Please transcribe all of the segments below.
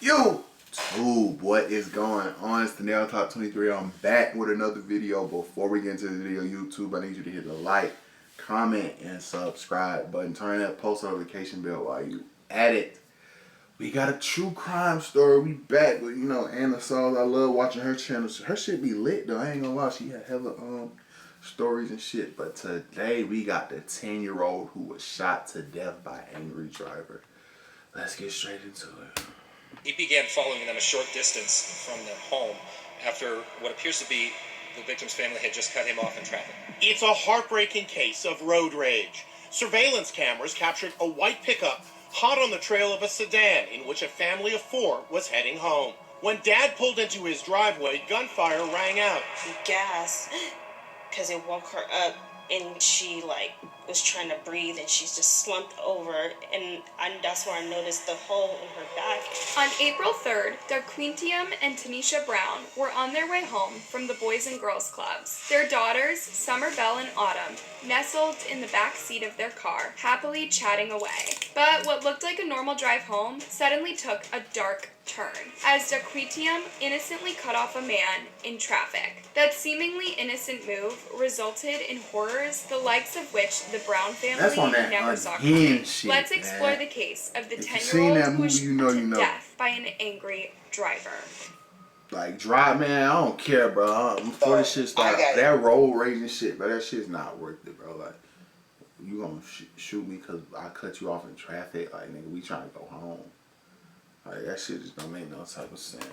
YouTube, what is going on? It's the Nail Talk 23. I'm back with another video. Before we get into the video, YouTube, I need you to hit the like, comment, and subscribe button. Turn that post notification bell while you at it. We got a true crime story. We back with, Anna Sauls. I love watching her channel. Her shit be lit though. I ain't gonna lie. She had hella stories and shit. But today we got the 10-year-old who was shot to death by an angry driver. Let's get straight into it. He began following them a short distance from their home after what appears to be the victim's family had just cut him off in traffic. It's a heartbreaking case of road rage. Surveillance cameras captured a white pickup hot on the trail of a sedan in which a family of four was heading home. When Dad pulled into his driveway, gunfire rang out. He gasped because it woke her up, and she was trying to breathe, and she's just slumped over, and that's where I noticed the hole in her back. On April 3rd, Darquintium and Tanisha Brown were on their way home from the Boys and Girls Clubs. Their daughters, Summer Belle and Autumn, nestled in the back seat of their car, happily chatting away. But what looked like a normal drive home suddenly took a dark turn, as Darquintium innocently cut off a man in traffic. That seemingly innocent move resulted in horrors the likes of which the Brown family never saw coming. Let's explore the case of the 10-year-old who was shot to death by an angry driver. Drive, man, I don't care, bro. Before this shit started, that road rage and shit, bro, that shit's not worth it, bro. You gonna shoot me because I cut you off in traffic? Nigga, we trying to go home. That shit just don't make no type of sense.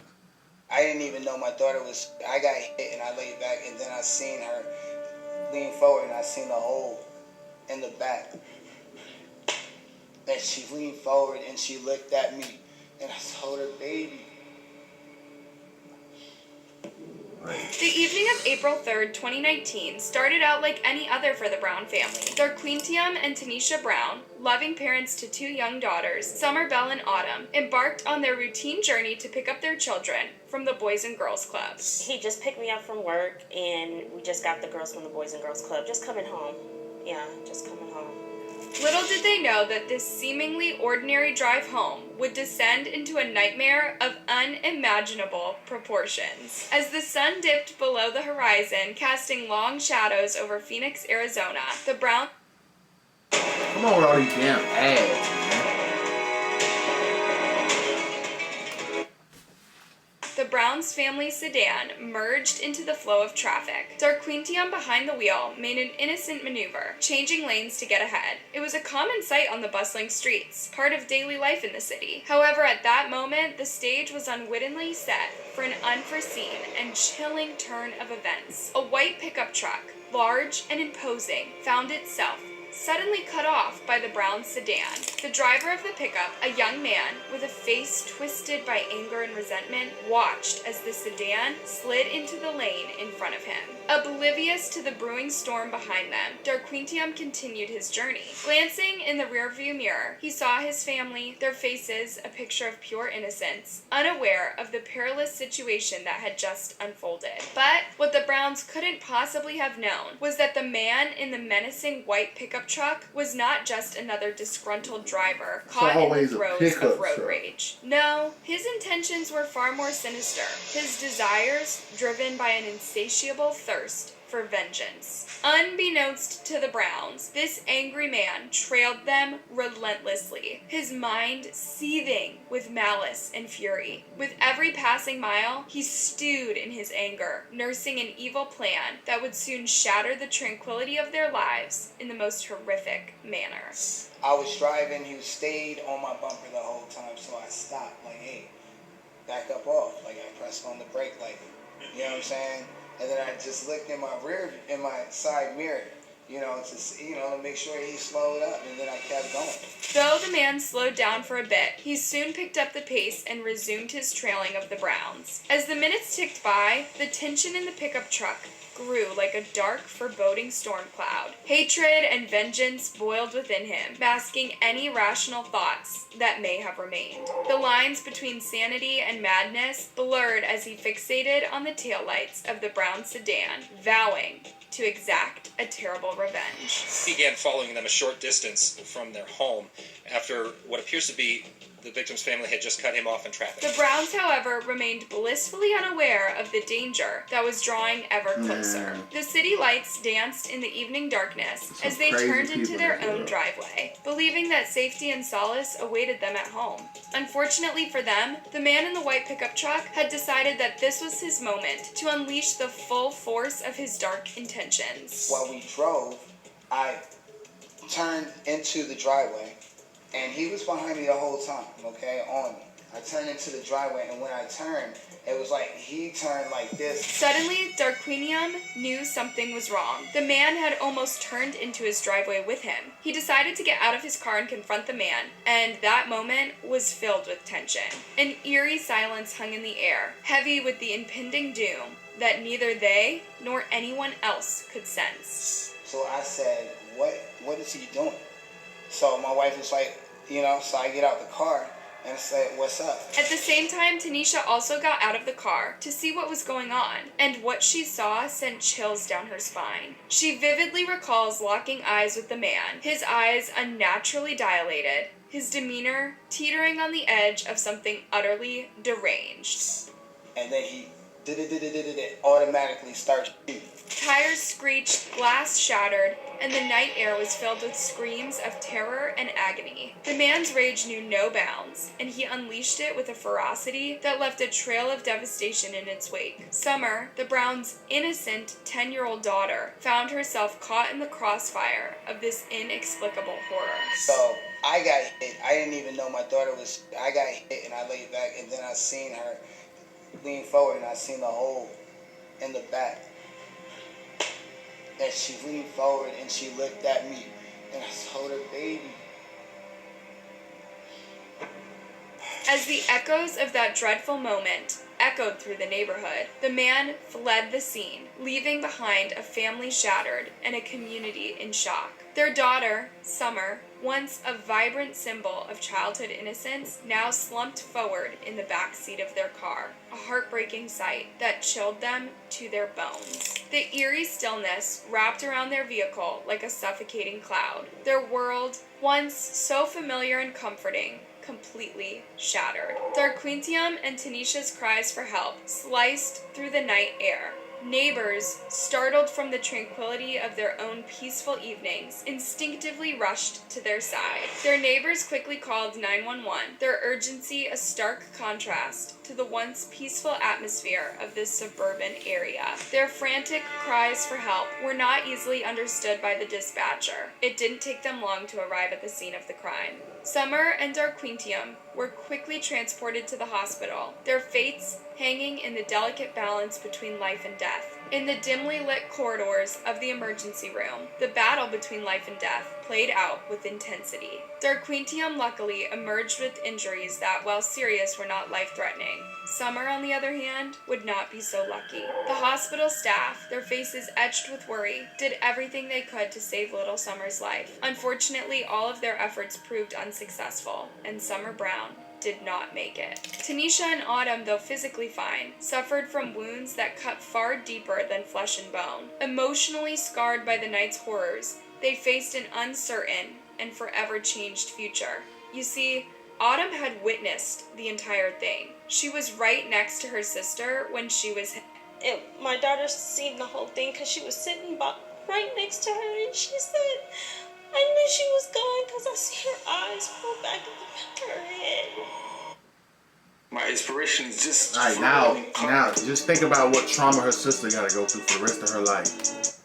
I didn't even know my daughter was. I got hit and I laid back, and then I seen her lean forward and I seen the hole in the back. And she leaned forward and she looked at me, and I told her, baby. The evening of April 3rd, 2019 started out like any other for the Brown family. Darquintium and Tanisha Brown, loving parents to two young daughters, Summer Belle and Autumn, embarked on their routine journey to pick up their children from the Boys and Girls Clubs. He just picked me up from work, and we just got the girls from the Boys and Girls Club, just coming home. Yeah, just coming home. Little did they know that this seemingly ordinary drive home would descend into a nightmare of unimaginable proportions. As the sun dipped below the horizon, casting long shadows over Phoenix, Arizona, the Brown... Come on with all these damn ads, man. The Browns' family sedan merged into the flow of traffic. Darquintium behind the wheel made an innocent maneuver, changing lanes to get ahead. It was a common sight on the bustling streets, part of daily life in the city. However, at that moment, the stage was unwittingly set for an unforeseen and chilling turn of events. A white pickup truck, large and imposing, found itself suddenly cut off by the Brown sedan. The driver of the pickup, a young man with a face twisted by anger and resentment, watched as the sedan slid into the lane in front of him. Oblivious to the brewing storm behind them, Darquintium continued his journey. Glancing in the rearview mirror, he saw his family, their faces a picture of pure innocence, unaware of the perilous situation that had just unfolded. But what the Browns couldn't possibly have known was that the man in the menacing white pickup truck was not just another disgruntled driver caught in the throes of road rage. No, his intentions were far more sinister. His desires driven by an insatiable thirst for vengeance. Unbeknownst to the Browns, this angry man trailed them relentlessly, his mind seething with malice and fury. With every passing mile, he stewed in his anger, nursing an evil plan that would soon shatter the tranquility of their lives in the most horrific manner. I was driving, he stayed on my bumper the whole time, so I stopped, hey, back up off. I pressed on the brake, you know what I'm saying? And then I just looked in my side mirror, to make sure he slowed up, and then I kept going. Though the man slowed down for a bit, he soon picked up the pace and resumed his trailing of the Browns. As the minutes ticked by, the tension in the pickup truck grew like a dark, foreboding storm cloud. Hatred and vengeance boiled within him, masking any rational thoughts that may have remained. The lines between sanity and madness blurred as he fixated on the taillights of the brown sedan, vowing to exact a terrible revenge. He began following them a short distance from their home after what appears to be the victim's family had just cut him off in traffic. The Browns, however, remained blissfully unaware of the danger that was drawing ever closer. Man. The city lights danced in the evening darkness Some as they crazy turned into people their in this own world. driveway, believing that safety and solace awaited them at home. Unfortunately for them, the man in the white pickup truck had decided that this was his moment to unleash the full force of his dark intentions. While we drove, I turned into the driveway, and he was behind me the whole time, okay, on me. I turned into the driveway, and when I turned, it was like he turned like this. Suddenly, Darquinium knew something was wrong. The man had almost turned into his driveway with him. He decided to get out of his car and confront the man, and that moment was filled with tension. An eerie silence hung in the air, heavy with the impending doom that neither they nor anyone else could sense. So I said, what is he doing? So my wife was like, so I get out the car and said, what's up? At the same time, Tanisha also got out of the car to see what was going on, and what she saw sent chills down her spine. She vividly recalls locking eyes with the man, his eyes unnaturally dilated, his demeanor teetering on the edge of something utterly deranged. And then he automatically starts shooting. Tires screeched, glass shattered, and the night air was filled with screams of terror and agony. The man's rage knew no bounds, and he unleashed it with a ferocity that left a trail of devastation in its wake. Summer, the Browns' innocent 10-year-old daughter, found herself caught in the crossfire of this inexplicable horror. So I got hit. I didn't even know my daughter was. I got hit, and I laid back, and then I seen her lean forward, and I seen the hole in the back. That she leaned forward and she looked at me, and I told her, baby. As the echoes of that dreadful moment echoed through the neighborhood, the man fled the scene, leaving behind a family shattered and a community in shock. Their daughter, Summer, once a vibrant symbol of childhood innocence, now slumped forward in the back seat of their car, a heartbreaking sight that chilled them to their bones. The eerie stillness wrapped around their vehicle like a suffocating cloud. Their world, once so familiar and comforting, completely shattered. Darquintium and Tanisha's cries for help sliced through the night air. Neighbors, startled from the tranquility of their own peaceful evenings, instinctively rushed to their side. Their neighbors quickly called 911, their urgency a stark contrast to the once peaceful atmosphere of this suburban area. Their frantic cries for help were not easily understood by the dispatcher. It didn't take them long to arrive at the scene of the crime. Summer and Darquintium were quickly transported to the hospital, their fates hanging in the delicate balance between life and death. In the dimly lit corridors of the emergency room, the battle between life and death played out with intensity. Darquintium luckily emerged with injuries that, while serious, were not life-threatening. Summer, on the other hand, would not be so lucky. The hospital staff, their faces etched with worry, did everything they could to save little Summer's life. Unfortunately, all of their efforts proved unsuccessful, and Summer Brown did not make it. Tanisha and Autumn, though physically fine, suffered from wounds that cut far deeper than flesh and bone. Emotionally scarred by the night's horrors, they faced an uncertain and forever changed future. You see, Autumn had witnessed the entire thing. She was right next to her sister when she was My daughter seen the whole thing because she was sitting right next to her, and she said, I knew she was going because I see her eyes roll back in the back of her head. My inspiration is just Alright, now, just think about what trauma her sister gotta go through for the rest of her life.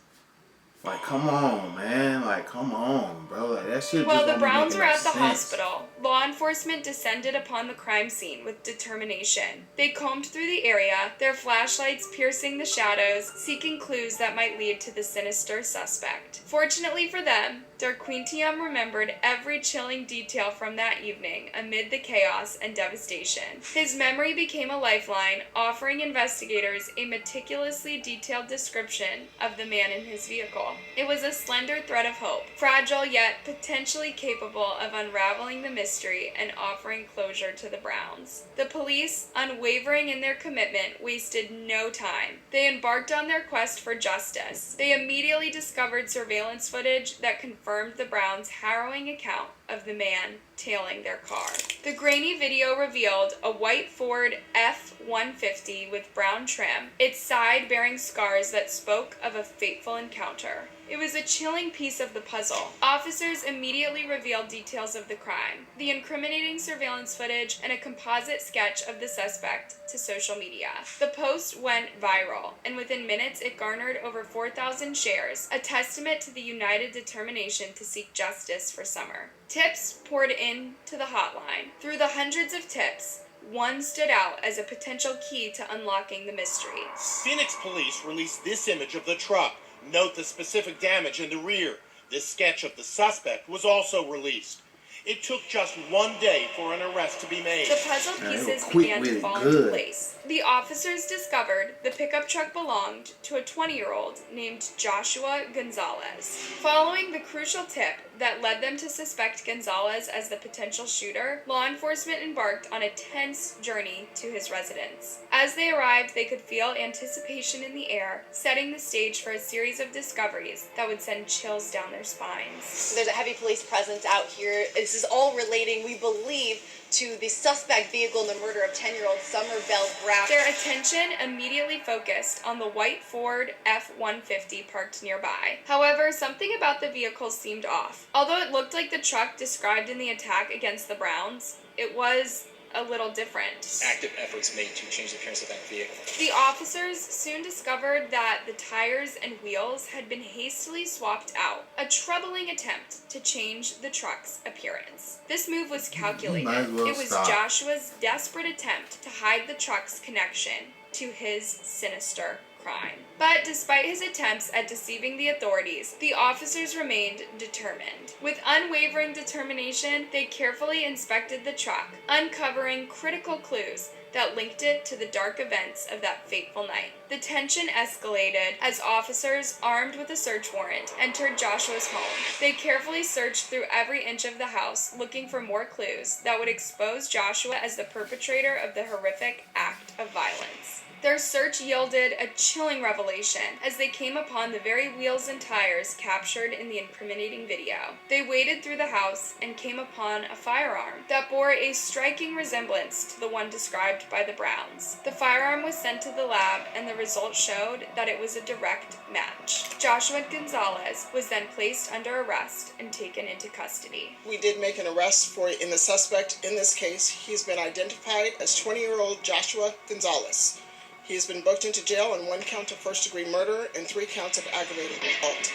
Like, come on, man. Like, come on, bro. Like, that shit. While just the don't be Browns making were no at the sense. hospital, law enforcement descended upon the crime scene with determination. They combed through the area, their flashlights piercing the shadows, seeking clues that might lead to the sinister suspect. Fortunately for them, Darquintium remembered every chilling detail from that evening amid the chaos and devastation. His memory became a lifeline, offering investigators a meticulously detailed description of the man in his vehicle. It was a slender thread of hope, fragile yet potentially capable of unraveling the mystery and offering closure to the Browns. The police, unwavering in their commitment, wasted no time. They embarked on their quest for justice. They immediately discovered surveillance footage that confirmed the Browns' harrowing account of the man tailing their car. The grainy video revealed a white Ford F-150 with brown trim, its side bearing scars that spoke of a fateful encounter. It was a chilling piece of the puzzle. Officers immediately revealed details of the crime, the incriminating surveillance footage, and a composite sketch of the suspect to social media. The post went viral, and within minutes it garnered over 4,000 shares, a testament to the united determination to seek justice for Summer. Tips poured in to the hotline. Through the hundreds of tips, one stood out as a potential key to unlocking the mystery. Phoenix police released this image of the truck. Note the specific damage in the rear. This sketch of the suspect was also released. It took just one day for an arrest to be made. The puzzle pieces began to fall into place. The officers discovered the pickup truck belonged to a 20-year-old named Joshua Gonzalez. Following the crucial tip that led them to suspect Gonzalez as the potential shooter, law enforcement embarked on a tense journey to his residence. As they arrived, they could feel anticipation in the air, setting the stage for a series of discoveries that would send chills down their spines. There's a heavy police presence out here. This is all relating, we believe, to the suspect vehicle in the murder of 10-year-old Summer Bell Brown. Their attention immediately focused on the white Ford F-150 parked nearby. However, something about the vehicle seemed off. Although it looked like the truck described in the attack against the Browns, it was a little different. Active efforts made to change the appearance of that vehicle. The officers soon discovered that the tires and wheels had been hastily swapped out, a troubling attempt to change the truck's appearance. This move was calculated. It was Joshua's desperate attempt to hide the truck's connection to his sinister crime. But despite his attempts at deceiving the authorities, the officers remained determined. With unwavering determination, they carefully inspected the truck, uncovering critical clues that linked it to the dark events of that fateful night. The tension escalated as officers, armed with a search warrant, entered Joshua's home. They carefully searched through every inch of the house, looking for more clues that would expose Joshua as the perpetrator of the horrific act of violence. Their search yielded a chilling revelation as they came upon the very wheels and tires captured in the incriminating video. They waded through the house and came upon a firearm that bore a striking resemblance to the one described by the Browns. The firearm was sent to the lab, and the results showed that it was a direct match. Joshua Gonzalez was then placed under arrest and taken into custody. We did make an arrest in the suspect in this case. He's been identified as 20-year-old Joshua Gonzalez. He has been booked into jail on 1 count of first-degree murder and 3 counts of aggravated assault.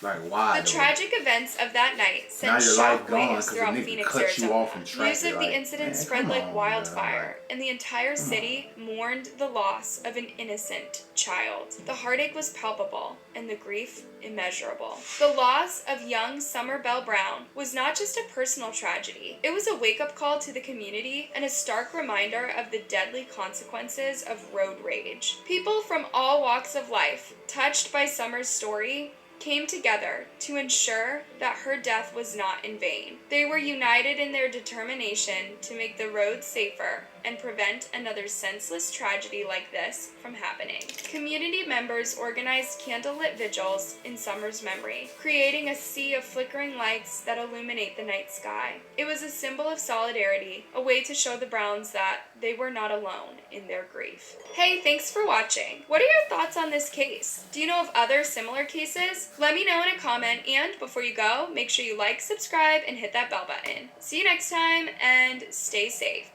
Like, why? The tragic events of that night sent shockwaves throughout Phoenix, Arizona. News of the incident spread like wildfire, and the entire city mourned the loss of an innocent child. The heartache was palpable, and the grief immeasurable. The loss of young Summer Bell Brown was not just a personal tragedy. It was a wake-up call to the community and a stark reminder of the deadly consequences of road rage. People from all walks of life, touched by Summer's story, came together to ensure that her death was not in vain. They were united in their determination to make the roads safer and prevent another senseless tragedy like this from happening. Community members organized candlelit vigils in Summer's memory, creating a sea of flickering lights that illuminate the night sky. It was a symbol of solidarity, a way to show the Browns that they were not alone in their grief. Hey, thanks for watching. What are your thoughts on this case? Do you know of other similar cases? Let me know in a comment, and before you go, make sure you like, subscribe, and hit that bell button. See you next time, and stay safe.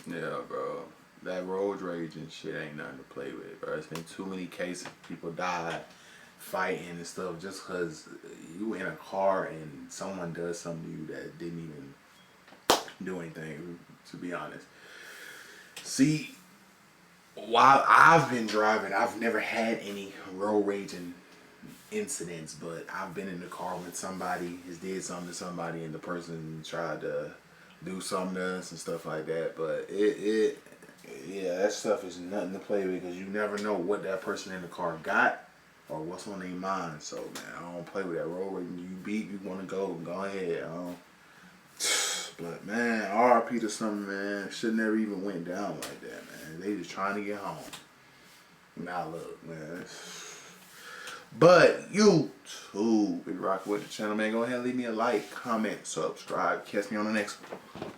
Yeah, bro. That road rage and shit ain't nothing to play with, bro. It's been too many cases. People died fighting and stuff just because you in a car and someone does something to you that didn't even do anything, to be honest. See, while I've been driving, I've never had any road raging incidents, but I've been in the car with somebody, has did something to somebody, and the person tried to do something to us and stuff like that. But yeah, that stuff is nothing to play with because you never know what that person in the car got or what's on their mind. So man, I don't play with that road rage. You beat, you want to go ahead. But man, RIP to something, man. Should never even went down like that, man. They just trying to get home. Now look, man. But you too, be rocking with the channel, man. Go ahead and leave me a like, comment, subscribe. Catch me on the next one.